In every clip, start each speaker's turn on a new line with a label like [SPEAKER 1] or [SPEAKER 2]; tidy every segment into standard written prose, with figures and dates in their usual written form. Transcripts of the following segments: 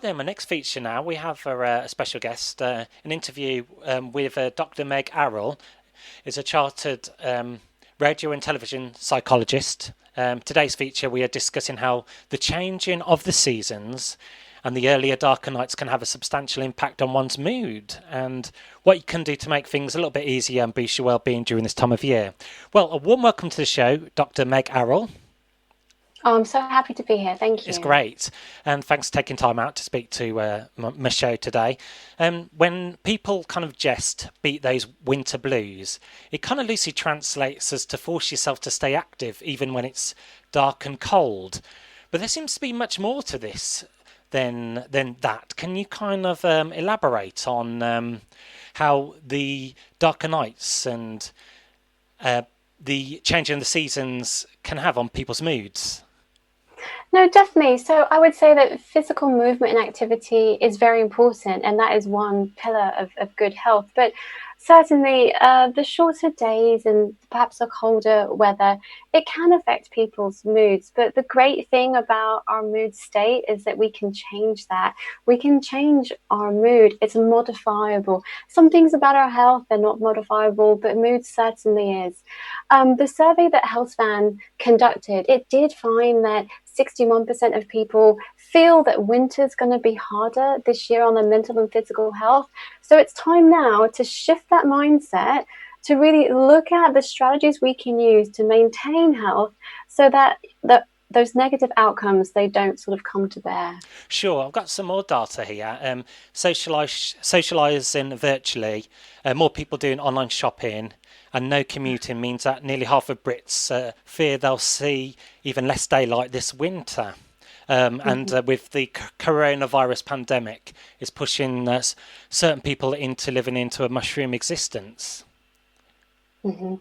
[SPEAKER 1] then, my next feature now, we have a special guest, an interview with Dr. Meg Arroll, is a chartered radio and television psychologist. Today's feature, we are discussing how the changing of the seasons and the earlier darker nights can have a substantial impact on one's mood, and what you can do to make things a little bit easier and boost your well-being during this time of year. Well, a warm welcome to the show, Dr. Meg Arroll.
[SPEAKER 2] Oh, I'm so happy to be here. Thank you.
[SPEAKER 1] It's great. And thanks for taking time out to speak to my show today. When people kind of jest, beat those winter blues, it kind of loosely translates as to force yourself to stay active even when it's dark and cold. But there seems to be much more to this than that. Can you kind of elaborate on how the darker nights and the changing of the seasons can have on people's moods?
[SPEAKER 2] No, definitely. So I would say that physical movement and activity is very important, and that is one pillar of good health. But certainly the shorter days and perhaps the colder weather, it can affect people's moods. But the great thing about our mood state is that we can change that. We can change our mood. It's modifiable. Some things about our health are not modifiable, but mood certainly is. The survey that HealthSpan conducted, it did find that 61% of people feel that winter's going to be harder this year on their mental and physical health. So it's time now to shift that mindset, to really look at the strategies we can use to maintain health so that those negative outcomes, they don't sort of come to bear.
[SPEAKER 1] Sure, I've got some more data here. Socialising virtually, more people doing online shopping, and no commuting means that nearly half of Brits fear they'll see even less daylight this winter. And with the coronavirus pandemic, it's pushing certain people into living into a mushroom existence.
[SPEAKER 2] Mm-hmm.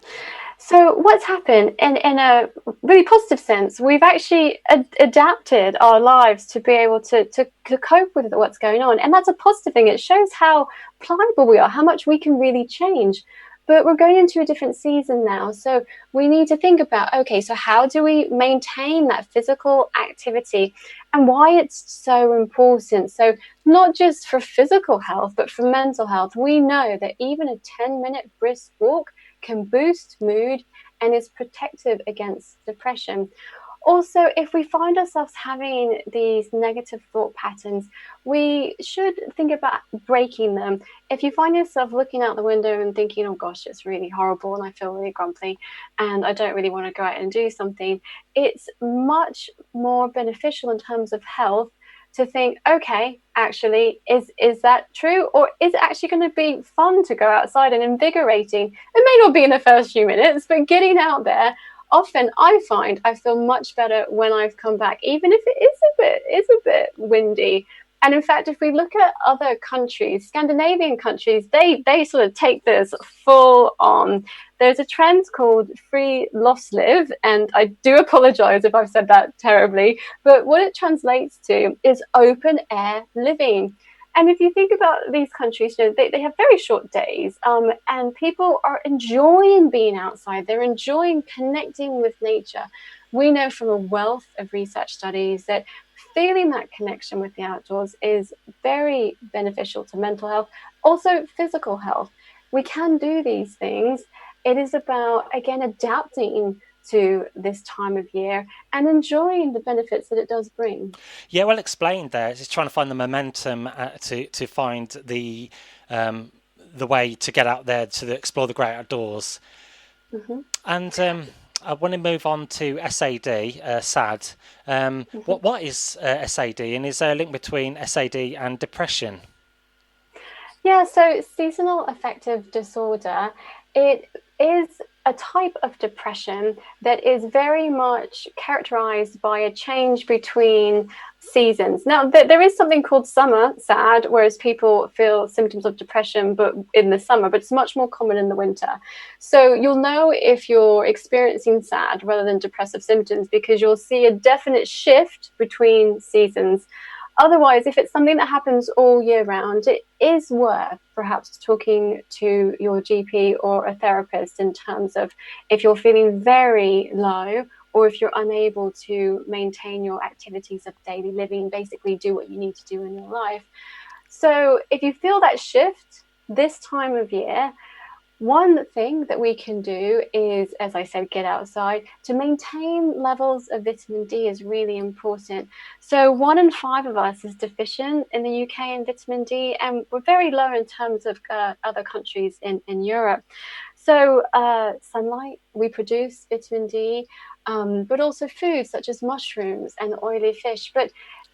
[SPEAKER 2] So what's happened in a really positive sense, we've actually adapted our lives to be able to cope with what's going on. And that's a positive thing. It shows how pliable we are, how much we can really change. But we're going into a different season now. So we need to think about, okay, so how do we maintain that physical activity and why it's so important? So not just for physical health, but for mental health. We know that even a 10-minute brisk walk can boost mood and is protective against depression. Also, if we find ourselves having these negative thought patterns, we should think about breaking them. If you find yourself looking out the window and thinking, oh gosh, it's really horrible and I feel really grumpy and I don't really want to go out and do something, it's much more beneficial in terms of health to think, okay, actually, is that true? Or is it actually going to be fun to go outside and invigorating? It may not be in the first few minutes, but getting out there, often I find I feel much better when I've come back, even if it is a bit windy. And in fact, if we look at other countries, Scandinavian countries, they sort of take this full on. There's a trend called free liv, and I do apologize if I've said that terribly, but what it translates to is open air living. And if you think about these countries, you know, they have very short days, and people are enjoying being outside. They're enjoying connecting with nature. We know from a wealth of research studies that feeling that connection with the outdoors is very beneficial to mental health, also physical health. We can do these things. It is about, again, adapting to this time of year and enjoying the benefits that it does bring.
[SPEAKER 1] Yeah, well explained there. It's trying to find the momentum to find the way to get out there to explore the great outdoors. Mm-hmm. And I want to move on to S.A.D, S.A.D. What is S.A.D, and is there a link between S.A.D and depression?
[SPEAKER 2] Yeah, so seasonal affective disorder, it is a type of depression that is very much characterized by a change between seasons. Now, there is something called summer SAD, whereas people feel symptoms of depression but in the summer, but it's much more common in the winter. So you'll know if you're experiencing SAD rather than depressive symptoms because you'll see a definite shift between seasons. Otherwise, if it's something that happens all year round, it is worth perhaps talking to your GP or a therapist in terms of if you're feeling very low or if you're unable to maintain your activities of daily living, basically do what you need to do in your life. So if you feel that shift this time of year, one thing that we can do is, as I said, get outside. To maintain levels of vitamin D is really important. So 1 in 5 of us is deficient in the UK in vitamin D, and we're very low in terms of other countries in Europe. So sunlight, we produce vitamin D, but also foods such as mushrooms and oily fish. But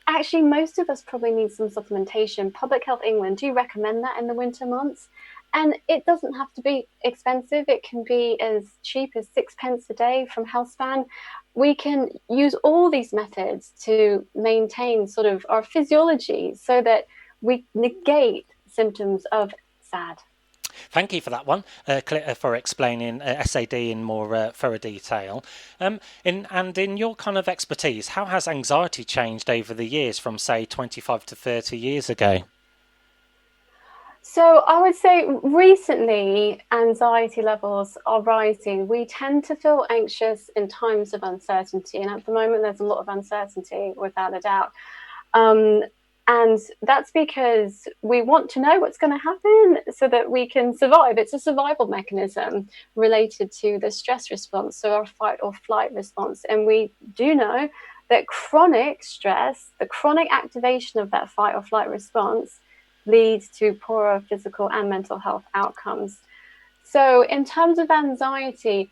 [SPEAKER 2] actually, most of us probably need some supplementation. Public Health England do recommend that in the winter months. And it doesn't have to be expensive. It can be as cheap as 6p a day from Healthspan. We can use all these methods to maintain sort of our physiology so that we negate symptoms of S.A.D.
[SPEAKER 1] Thank you for that one, for explaining S.A.D in more thorough detail. In your kind of expertise, how has anxiety changed over the years from, say, 25 to 30 years ago?
[SPEAKER 2] So I would say recently anxiety levels are rising. We tend to feel anxious in times of uncertainty, and at the moment there's a lot of uncertainty, without a doubt. And that's because we want to know what's going to happen so that we can survive. It's a survival mechanism related to the stress response, so our fight or flight response. And we do know that chronic stress, the chronic activation of that fight or flight response, leads to poorer physical and mental health outcomes. So in terms of anxiety,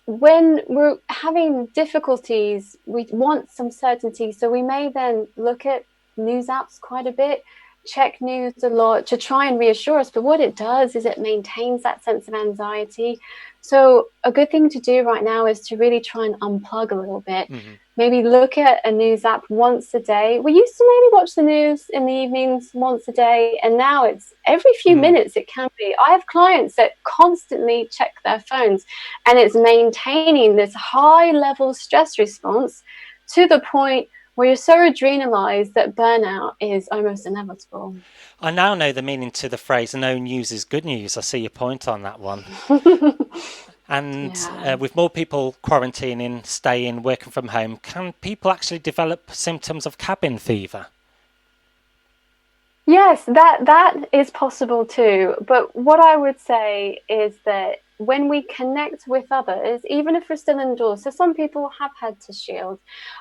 [SPEAKER 2] when we're having difficulties, we want some certainty. So we may then look at news apps quite a bit, check news a lot to try and reassure us. But what it does is it maintains that sense of anxiety. So a good thing to do right now is to really try and unplug a little bit. Mm-hmm. Maybe look at a news app once a day. We used to maybe watch the news in the evenings once a day, and now it's every few minutes it can be. I have clients that constantly check their phones, and it's maintaining this high level stress response to the point where you're so adrenalized that burnout is almost inevitable.
[SPEAKER 1] I now know the meaning to the phrase, no news is good news. I see your point on that one. And with more people quarantining, staying, working from home, can people actually develop symptoms of cabin fever?
[SPEAKER 2] Yes, that is possible too. But what I would say is that when we connect with others, even if we're still indoors, so some people have had to shield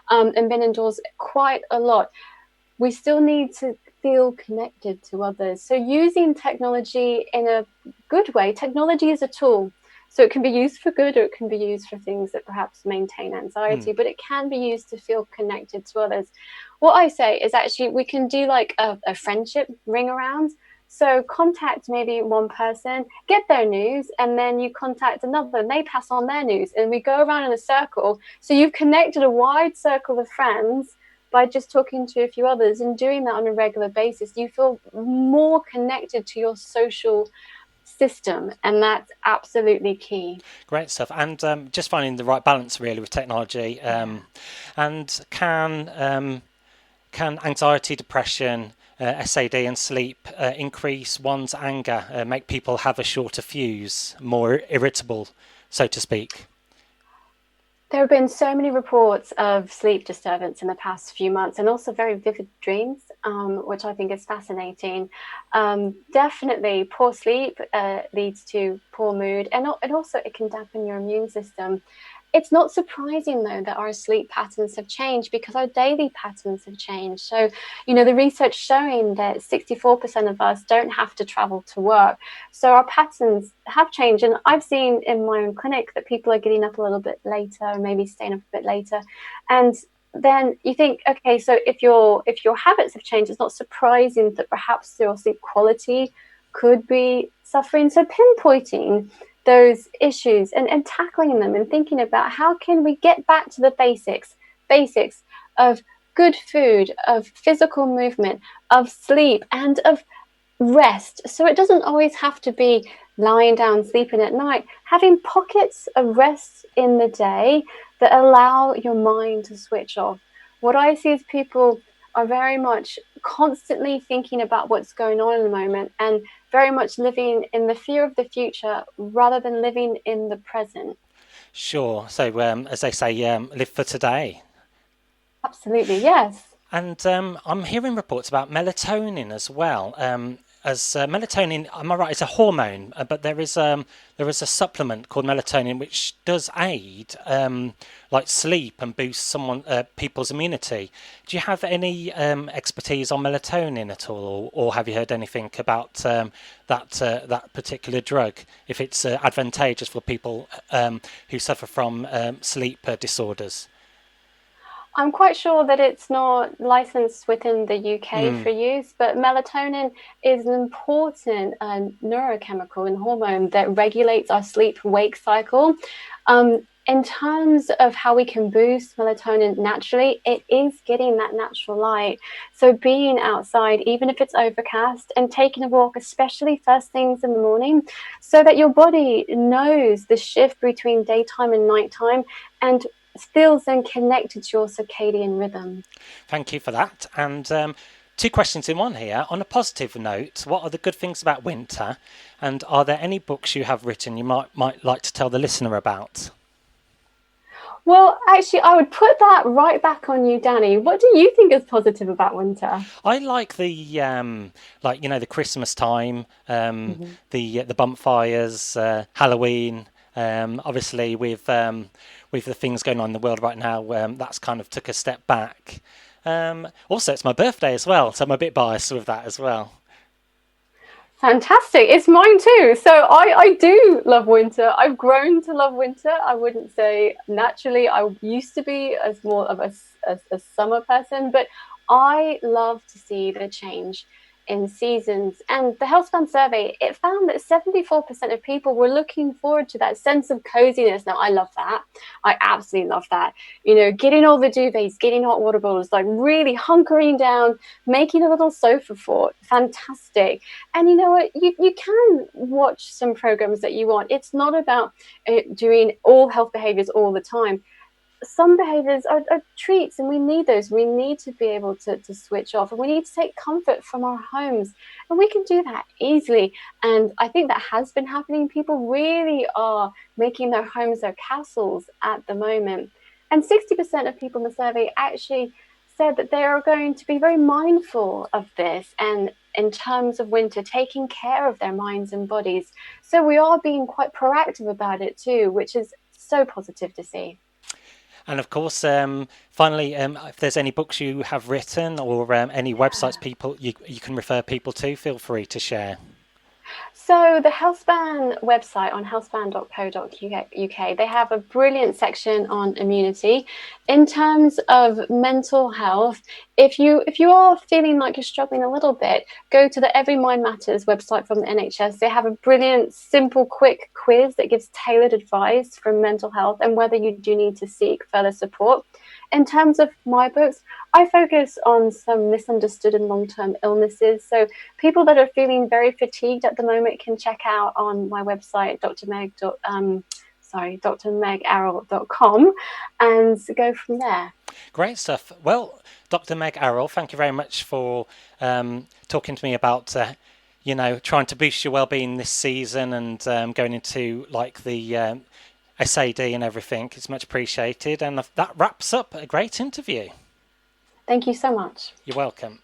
[SPEAKER 2] and been indoors quite a lot, we still need to feel connected to others. So using technology in a good way, technology is a tool. So it can be used for good, or it can be used for things that perhaps maintain anxiety, but it can be used to feel connected to others. What I say is actually we can do like a friendship ring around. So contact maybe one person, get their news, and then you contact another and they pass on their news. And we go around in a circle. So you've connected a wide circle of friends by just talking to a few others, and doing that on a regular basis. You feel more connected to your social system, and that's absolutely key.
[SPEAKER 1] Great stuff. And just finding the right balance really with technology. And can anxiety, depression, S.A.D and sleep increase one's anger, make people have a shorter fuse, more irritable, so to speak?
[SPEAKER 2] There have been so many reports of sleep disturbance in the past few months, and also very vivid dreams, which I think is fascinating. Definitely, poor sleep leads to poor mood, and also it can dampen your immune system. It's not surprising, though, that our sleep patterns have changed because our daily patterns have changed. So, the research showing that 64% of us don't have to travel to work. So our patterns have changed. And I've seen in my own clinic that people are getting up a little bit later, maybe staying up a bit later. And then you think, okay, so if your habits have changed, it's not surprising that perhaps your sleep quality could be suffering. So pinpointing those issues and tackling them and thinking about how can we get back to the basics of good food, of physical movement, of sleep, and of rest. So it doesn't always have to be lying down, sleeping at night, having pockets of rest in the day that allow your mind to switch off. What I see is people are very much constantly thinking about what's going on in the moment, and very much living in the fear of the future rather than living in the present.
[SPEAKER 1] Sure. So, as they say, live for today.
[SPEAKER 2] Absolutely, yes.
[SPEAKER 1] And I'm hearing reports about melatonin as well. As melatonin, am I right? It's a hormone, but there is a supplement called melatonin which does aid like sleep and boost people's immunity. Do you have any expertise on melatonin at all, or have you heard anything about that particular drug? If it's advantageous for people who suffer from sleep disorders?
[SPEAKER 2] I'm quite sure that it's not licensed within the UK
[SPEAKER 1] Mm.
[SPEAKER 2] for use, but melatonin is an important neurochemical and hormone that regulates our sleep-wake cycle. In terms of how we can boost melatonin naturally, it is getting that natural light. So being outside, even if it's overcast, and taking a walk, especially first things in the morning, so that your body knows the shift between daytime and nighttime and feels then connected to your circadian rhythm.
[SPEAKER 1] Thank you for that. And two questions in one here. On a positive note, what are the good things about winter? And are there any books you have written you might like to tell the listener about?
[SPEAKER 2] Well, actually, I would put that right back on you, Danny. What do you think is positive about winter?
[SPEAKER 1] I like the the Christmas time,
[SPEAKER 2] Mhm.
[SPEAKER 1] the bonfires, Halloween. Obviously, with the things going on in the world right now, that's kind of took a step back. Also, it's my birthday as well, so I'm a bit biased with that as well.
[SPEAKER 2] Fantastic. It's mine too. So I do love winter. I've grown to love winter. I wouldn't say naturally I used to be as more of a summer person, but I love to see the change in seasons. And the Healthspan survey, it found that 74% of people were looking forward to that sense of coziness. Now, I love that. I absolutely love that. You know, getting all the duvets, getting hot water bottles, like really hunkering down, making a little sofa fort. Fantastic. And you know what? You can watch some programs that you want. It's not about doing all health behaviors all the time. Some behaviors are treats, and we need those. We need to be able to switch off, and we need to take comfort from our homes, and we can do that easily. And I think that has been happening. People really are making their homes their castles at the moment, and 60% of people in the survey actually said that they are going to be very mindful of this, and in terms of winter, taking care of their minds and bodies. So we are being quite proactive about it too, which is so positive to see.
[SPEAKER 1] And of course, finally, if there's any books you have written or any websites people you can refer people to, feel free to share.
[SPEAKER 2] So the Healthspan website on healthspan.co.uk, they have a brilliant section on immunity. In terms of mental health, if you are feeling like you're struggling a little bit, go to the Every Mind Matters website from the NHS. They have a brilliant, simple, quick quiz that gives tailored advice for mental health and whether you do need to seek further support. In terms of my books, I focus on some misunderstood and long-term illnesses. So people that are feeling very fatigued at the moment can check out on my website, drmegarroll.com, and go from there.
[SPEAKER 1] Great stuff. Well, Dr. Meg Arroll, thank you very much for talking to me about trying to boost your well-being this season and going into like the S.A.D and everything. It's much appreciated, and that wraps up a great interview.
[SPEAKER 2] Thank you so much.
[SPEAKER 1] You're welcome.